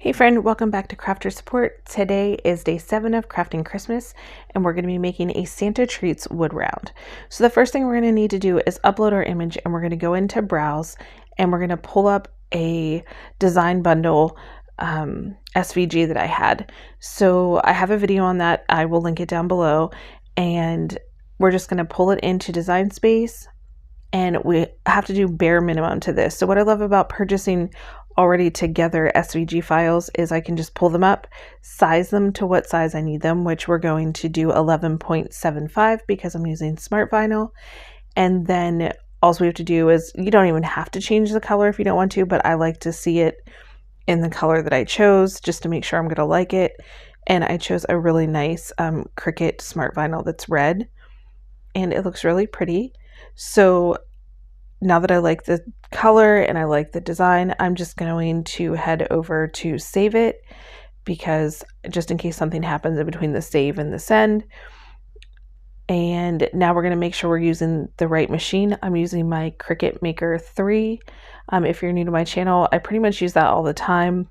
Hey friend, welcome back to Crafter Support. Today is day 7 of Crafting Christmas, and we're going to be making a Santa Treats wood round. So the first thing we're going to need to do is upload our image, and we're going to go into Browse, and we're going to pull up a design bundle SVG that I had. So I have a video on that. I will link it down below, and we're just going to pull it into Design Space, and we have to do bare minimum to this. So what I love about purchasing already together SVG files is I can just pull them up, size them to what size I need them, which we're going to do 11.75 because I'm using Smart Vinyl. And then all we have to do is, you don't even have to change the color if you don't want to, but I like to see it in the color that I chose just to make sure I'm going to like it. And I chose a really nice Cricut Smart Vinyl that's red, and it looks really pretty. So now that I like the color and I like the design, I'm just going to head over to save it, because just in case something happens in between the save and the send. And now we're going to make sure we're using the right machine. I'm using my Cricut Maker 3. If you're new to my channel, I pretty much use that all the time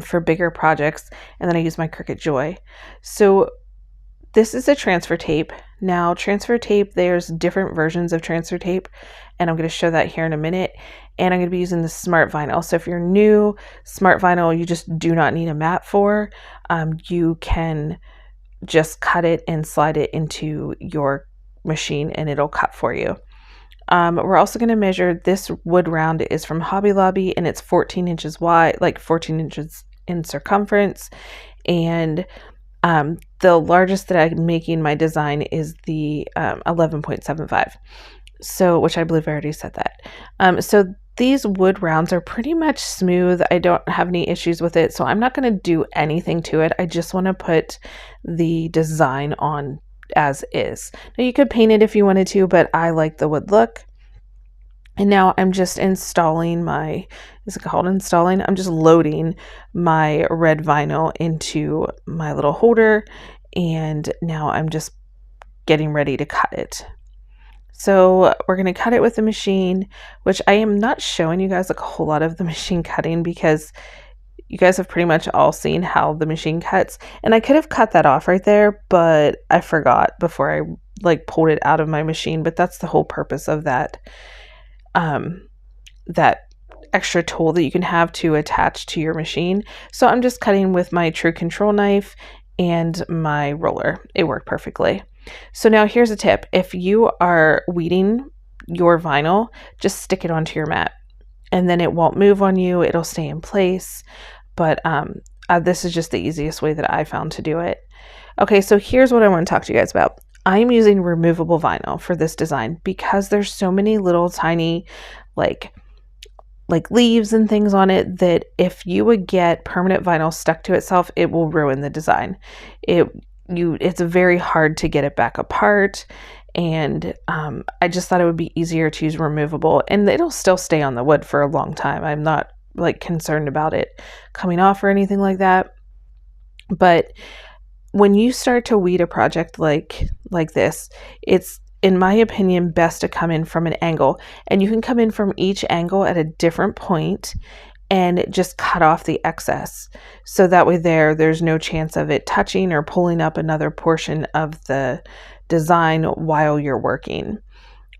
for bigger projects, and then I use my Cricut Joy. So this is a transfer tape. Now, transfer tape, there's different versions of transfer tape, and I'm going to show that here in a minute. And I'm going to be using the Smart Vinyl. So if you're new, Smart Vinyl, you just do not need a mat for. You can just cut it and slide it into your machine, and it'll cut for you. We're also going to measure, this wood round is from Hobby Lobby, and it's 14 inches wide, like 14 inches in circumference. And the largest that I'm making my design is the 11.75. So, which I believe I already said that. So these wood rounds are pretty much smooth. I don't have any issues with it, so I'm not going to do anything to it. I just want to put the design on as is. Now you could paint it if you wanted to, but I like the wood look. And now I'm just installing my, is it called installing? I'm just loading my red vinyl into my little holder, and now I'm just getting ready to cut it. So we're going to cut it with the machine, which I am not showing you guys like a whole lot of the machine cutting because you guys have pretty much all seen how the machine cuts. And I could have cut that off right there, but I forgot before I like pulled it out of my machine. But that's the whole purpose of that that extra tool that you can have to attach to your machine. So I'm just cutting with my True Control knife and my roller. It worked perfectly. So now here's a tip. If you are weeding your vinyl, just stick it onto your mat, and then it won't move on you. It'll stay in place. But this is just the easiest way that I found to do it. Okay, so here's what I want to talk to you guys about. I'm using removable vinyl for this design because there's so many little tiny like leaves and things on it that if you would get permanent vinyl stuck to itself, it will ruin the design. It's very hard to get it back apart, and I just thought it would be easier to use removable, and it'll still stay on the wood for a long time. I'm not like concerned about it coming off or anything like that. But when you start to weed a project like this, it's, in my opinion, best to come in from an angle, and you can come in from each angle at a different point and just cut off the excess. So that way there's no chance of it touching or pulling up another portion of the design while you're working.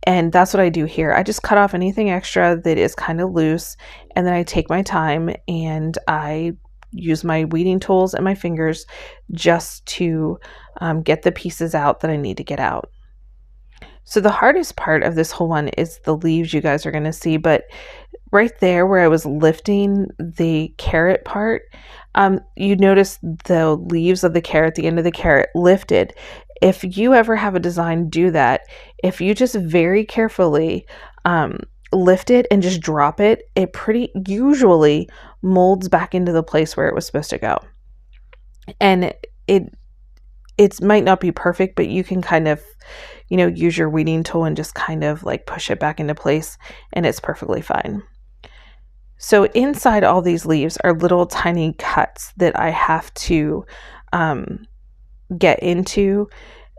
And that's what I do here. I just cut off anything extra that is kind of loose, and then I take my time and I use my weeding tools and my fingers just to get the pieces out that I need to get out. So the hardest part of this whole one is the leaves you guys are going to see, but right there where I was lifting the carrot part, you notice the leaves of the carrot, the end of the carrot lifted. If you ever have a design do that, if you just very carefully lift it and just drop it, it pretty usually molds back into the place where it was supposed to go. And it might not be perfect, but you can kind of, use your weeding tool and just kind of like push it back into place, and it's perfectly fine. So inside all these leaves are little tiny cuts that I have to get into.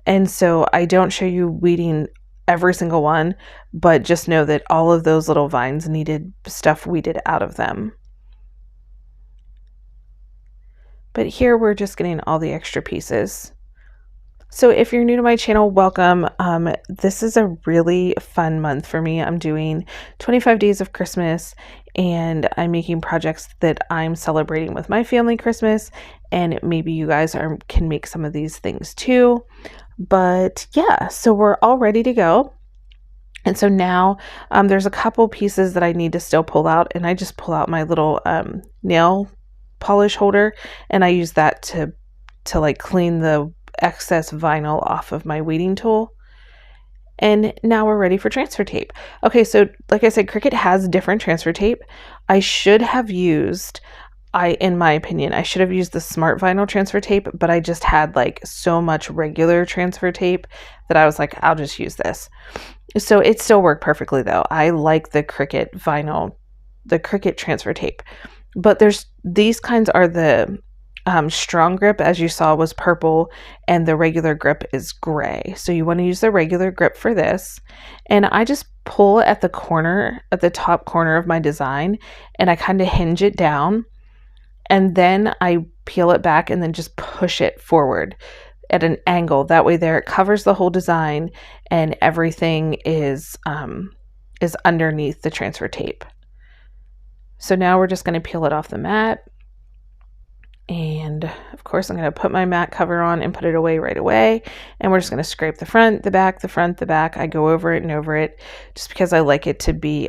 And so I don't show you weeding every single one, but just know that all of those little vines needed stuff weeded out of them. But here we're just getting all the extra pieces. So if you're new to my channel, welcome. This is a really fun month for me. I'm doing 25 days of Christmas, and I'm making projects that I'm celebrating with my family Christmas, and maybe you guys can make some of these things too. But yeah, so we're all ready to go. And so now there's a couple pieces that I need to still pull out, and I just pull out my little nail polish holder, and I use that to like clean the excess vinyl off of my weeding tool. And now we're ready for transfer tape. Okay, so like I said, Cricut has different transfer tape. I should have used, in my opinion, I should have used the Smart Vinyl transfer tape, but I just had like so much regular transfer tape that I was like, I'll just use this. So it still worked perfectly though. I like the Cricut vinyl, the Cricut transfer tape. But these kinds are the strong grip, as you saw, was purple, and the regular grip is gray. So you want to use the regular grip for this. And I just pull at the corner, at the top corner of my design, and I kind of hinge it down. And then I peel it back and then just push it forward at an angle. That way there it covers the whole design, and everything is underneath the transfer tape. So now we're just going to peel it off the mat. And of course, I'm going to put my mat cover on and put it away right away. And we're just going to scrape the front, the back, the front, the back. I go over it and over it just because I like it to be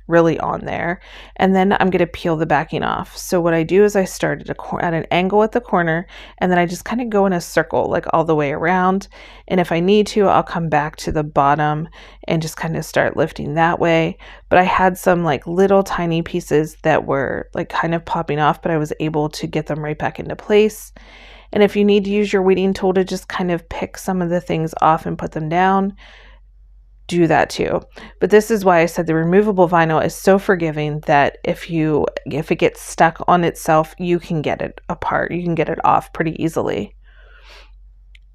really on there. And then I'm going to peel the backing off. So what I do is I start at an angle at the corner, and then I just kind of go in a circle, like all the way around. And if I need to, I'll come back to the bottom and just kind of start lifting that way. But I had some like little tiny pieces that were like kind of popping off, but I was able to get them right back into place. And if you need to use your weeding tool to just kind of pick some of the things off and put them down, do that too. But this is why I said the removable vinyl is so forgiving that if it gets stuck on itself, you can get it apart. You can get it off pretty easily.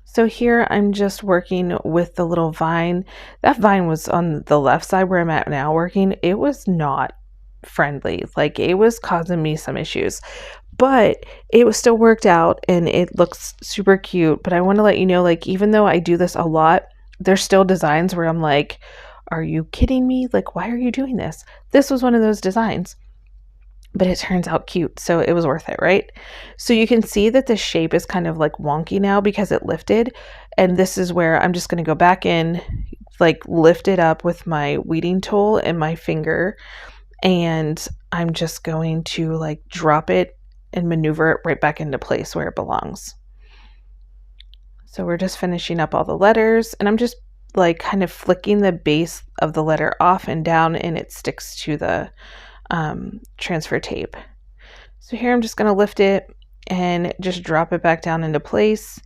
So here I'm just working with the little vine. That vine was on the left side where I'm at now working. It was not friendly. Like, it was causing me some issues, but it was still worked out and it looks super cute. But I want to let you know, like, even though I do this a lot, there's still designs where I'm like, are you kidding me? Like, why are you doing this? This was one of those designs, but it turns out cute, so it was worth it, right? So you can see that the shape is kind of like wonky now because it lifted, and this is where I'm just going to go back in, like lift it up with my weeding tool and my finger, and I'm just going to like drop it and maneuver it right back into place where it belongs. So we're just finishing up all the letters, and I'm just like kind of flicking the base of the letter off and down, and it sticks to the transfer tape. So here I'm just going to lift it and just drop it back down into place,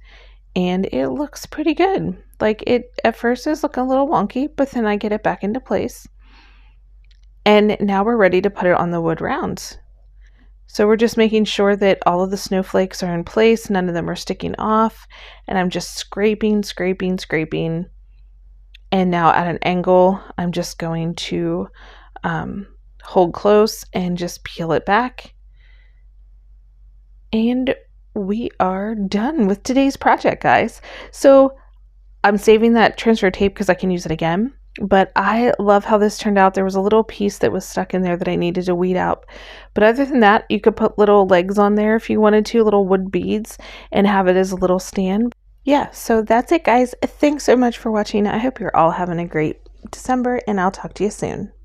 and it looks pretty good. Like, it at first is looking a little wonky, but then I get it back into place. And now we're ready to put it on the wood rounds. So we're just making sure that all of the snowflakes are in place, none of them are sticking off, and I'm just scraping. And now at an angle, I'm just going to hold close and just peel it back. And we are done with today's project, guys. So I'm saving that transfer tape because I can use it again. But I love how this turned out. There was a little piece that was stuck in there that I needed to weed out. But other than that, you could put little legs on there if you wanted to, little wood beads, and have it as a little stand. Yeah, so that's it, guys. Thanks so much for watching. I hope you're all having a great December, and I'll talk to you soon.